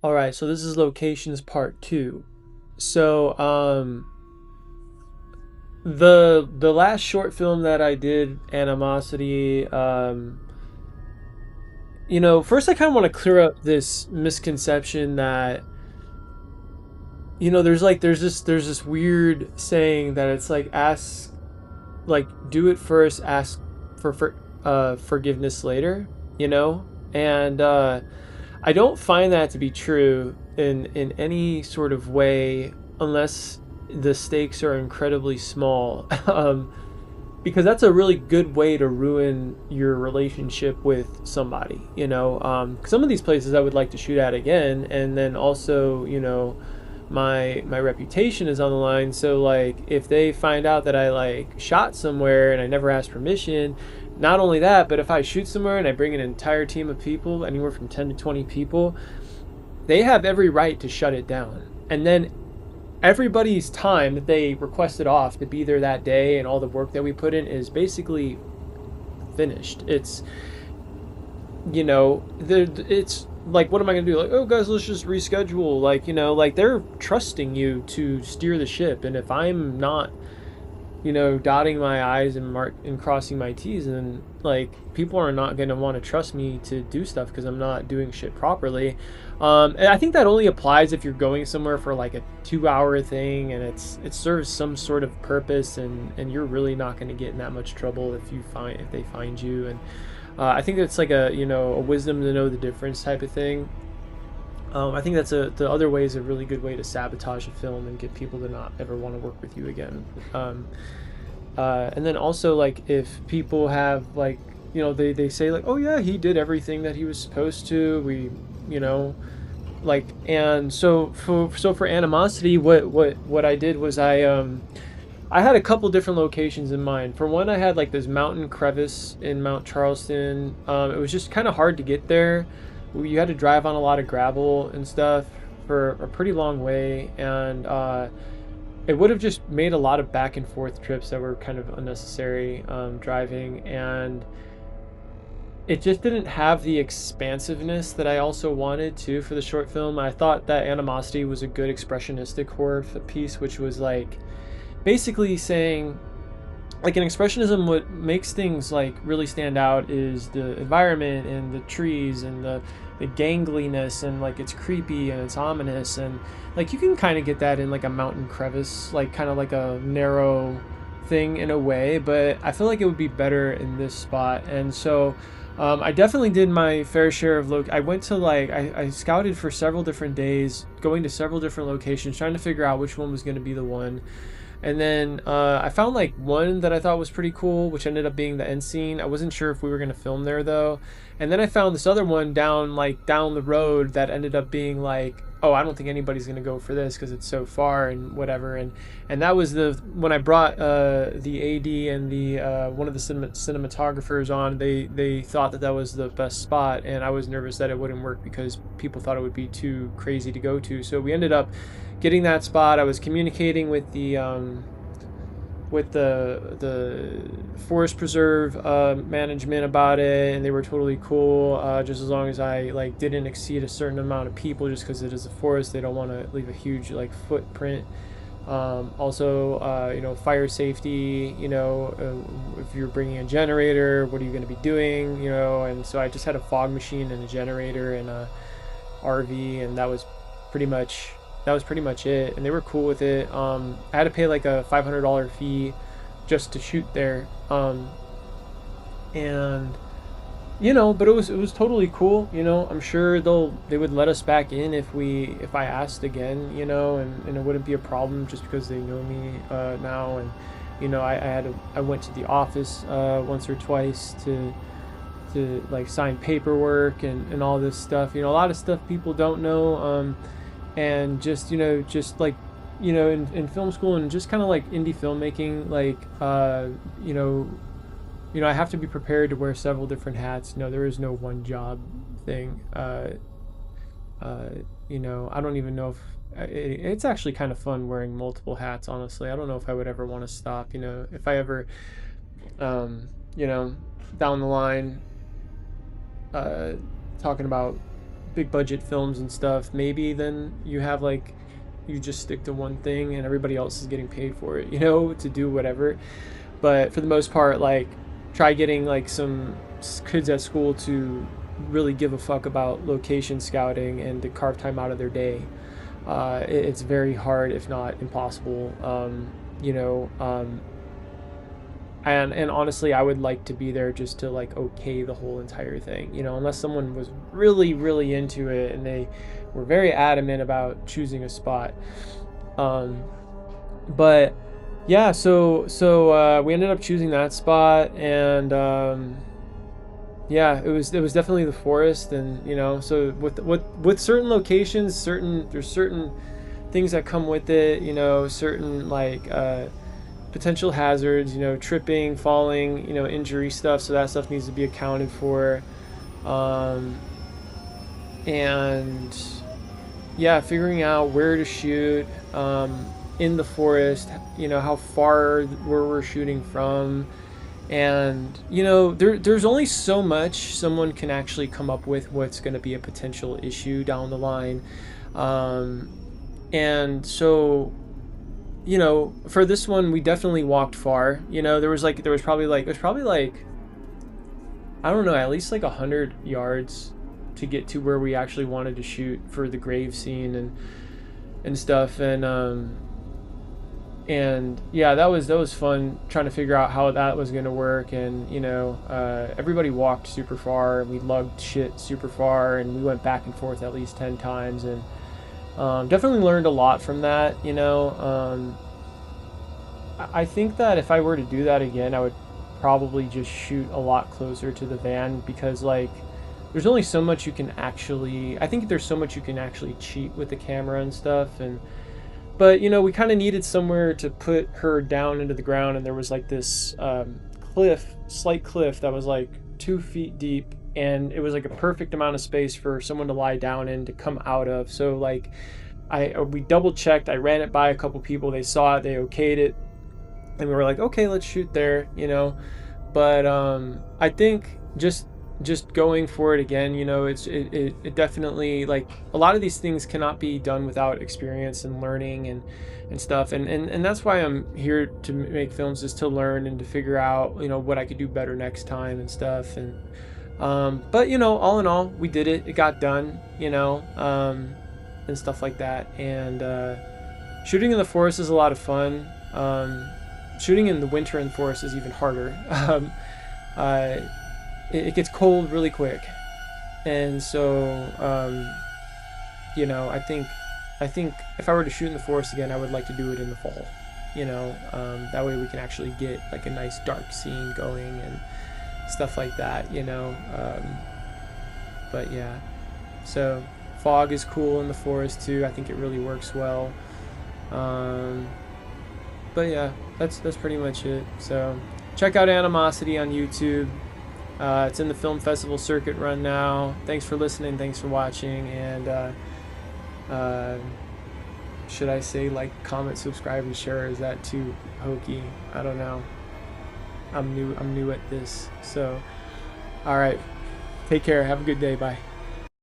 All right, so this is locations part two. So, the last short film that I did, Animosity, first I kind of want to clear up this misconception that there's this weird saying that it's like ask like do it first, ask for forgiveness later, you know? And I don't find that to be true in any sort of way unless the stakes are incredibly small. Because that's a really good way to ruin your relationship with somebody, you know. Some of these places I would like to shoot at again, and then also, my reputation is on the line. So like, if they find out that I like shot somewhere and I never asked permission, not only that, but if I shoot somewhere and I bring an entire team of people, anywhere from 10 to 20 people, they have every right to shut it down. And then everybody's time that they requested off to be there that day and all the work that we put in is basically finished. It's like, what am I going to do? Like, oh guys, let's just reschedule. Like, like they're trusting you to steer the ship. And if I'm not, dotting my I's and crossing my T's, and like people are not going to want to trust me to do stuff because I'm not doing shit properly. And I think that only applies if you're going somewhere for like a 2-hour thing and it serves some sort of purpose, and you're really not going to get in that much trouble if they find you. And I think it's like a wisdom to know the difference type of thing. I think the other way is a really good way to sabotage a film and get people to not ever want to work with you again. And then also, like, if people have like, they say like, oh yeah, he did everything that he was supposed to. And so for Animosity, what I did was I had a couple different locations in mind. For one, I had like this mountain crevice in Mount Charleston. It was just kind of hard to get there. You had to drive on a lot of gravel and stuff for a pretty long way, and it would have just made a lot of back and forth trips that were kind of unnecessary, driving, and it just didn't have the expansiveness that I also wanted to for the short film. I thought that Animosity was a good expressionistic horror piece, which was like basically saying, like, in expressionism, what makes things like really stand out is the environment and the trees and the gangliness, and like it's creepy and it's ominous, and like you can kind of get that in like a mountain crevice, like kind of like a narrow thing in a way, but I feel like it would be better in this spot. And so I definitely did my fair share of I went to like I scouted for several different days, going to several different locations, trying to figure out which one was going to be the one. And then I found like one that I thought was pretty cool, which ended up being the end scene. I wasn't sure if we were going to film there though. And then I found this other one down the road that ended up being like, oh, I don't think anybody's going to go for this because it's so far and whatever. And that was when I brought the AD and the one of the cinematographers on. They thought that was the best spot, and I was nervous that it wouldn't work because people thought it would be too crazy to go to. So we ended up getting that spot. I was communicating with the forest preserve management about it, and they were totally cool, just as long as I like didn't exceed a certain amount of people, just because it is a forest. They don't want to leave a huge like footprint. Also, fire safety, if you're bringing a generator, what are you going to be doing, and so I just had a fog machine and a generator and a RV, and that was pretty much it. And they were cool with it. I had to pay like a $500 fee just to shoot there, and but it was totally cool. I'm sure they would let us back in if I asked again, and it wouldn't be a problem just because they know me now. And I went to the office once or twice to like sign paperwork and all this stuff. A lot of stuff people don't know. And just like in film school and just kind of like indie filmmaking, like I have to be prepared to wear several different hats. There is no one job thing. I don't even know if it's actually kind of fun wearing multiple hats, honestly. I don't know if I would ever want to stop. If I ever down the line talking about big budget films and stuff, maybe then you have like, you just stick to one thing and everybody else is getting paid for it, you know, to do whatever. But for the most part, like, try getting like some kids at school to really give a fuck about location scouting and to carve time out of their day. It's very hard, if not impossible. You know, and honestly, I would like to be there just to like okay the whole entire thing, you know, unless someone was really really into it and they were very adamant about choosing a spot. But yeah, so we ended up choosing that spot, and yeah, it was definitely the forest. And you know, so with certain locations, there's certain things that come with it, you know, certain like potential hazards, you know, tripping, falling, you know, injury stuff, so that stuff needs to be accounted for. And yeah, figuring out where to shoot in the forest, you know, how far where we're shooting from. And you know, there's only so much someone can actually come up with what's going to be a potential issue down the line. And so, you know, for this one we definitely walked far. You know, there was probably like I don't know, at least like 100 yards to get to where we actually wanted to shoot for the grave scene and stuff. And yeah, that was fun trying to figure out how that was going to work. And you know, everybody walked super far, and we lugged shit super far, and we went back and forth at least 10 times. And definitely learned a lot from that, you know. I think that if I were to do that again, I would probably just shoot a lot closer to the van, because like there's only so much you can actually, I think there's so much you can actually cheat with the camera and stuff. But you know, we kind of needed somewhere to put her down into the ground, and there was like this slight cliff that was like 2 feet deep, and it was like a perfect amount of space for someone to lie down in to come out of. So like we double checked, I ran it by a couple people, they saw it, they okayed it, and we were like, okay, let's shoot there, you know. But I think just going for it again, you know, it definitely, like, a lot of these things cannot be done without experience and learning and stuff. And that's why I'm here to make films, is to learn and to figure out, you know, what I could do better next time and stuff. And but you know, all in all, we did it, it got done, you know, and stuff like that. And shooting in the forest is a lot of fun. Shooting in the winter in the forest is even harder. It gets cold really quick, and so you know, I think if I were to shoot in the forest again, I would like to do it in the fall, you know. That way we can actually get like a nice dark scene going and stuff like that, you know. But yeah, so fog is cool in the forest too. I think it really works well. But yeah, that's pretty much it. So check out Animosity on YouTube. It's in the film festival circuit run now. Thanks for listening, thanks for watching, and should I say like, comment, subscribe, and share? Is that too hokey? I don't know. I'm new at this. So all right, take care, have a good day, bye.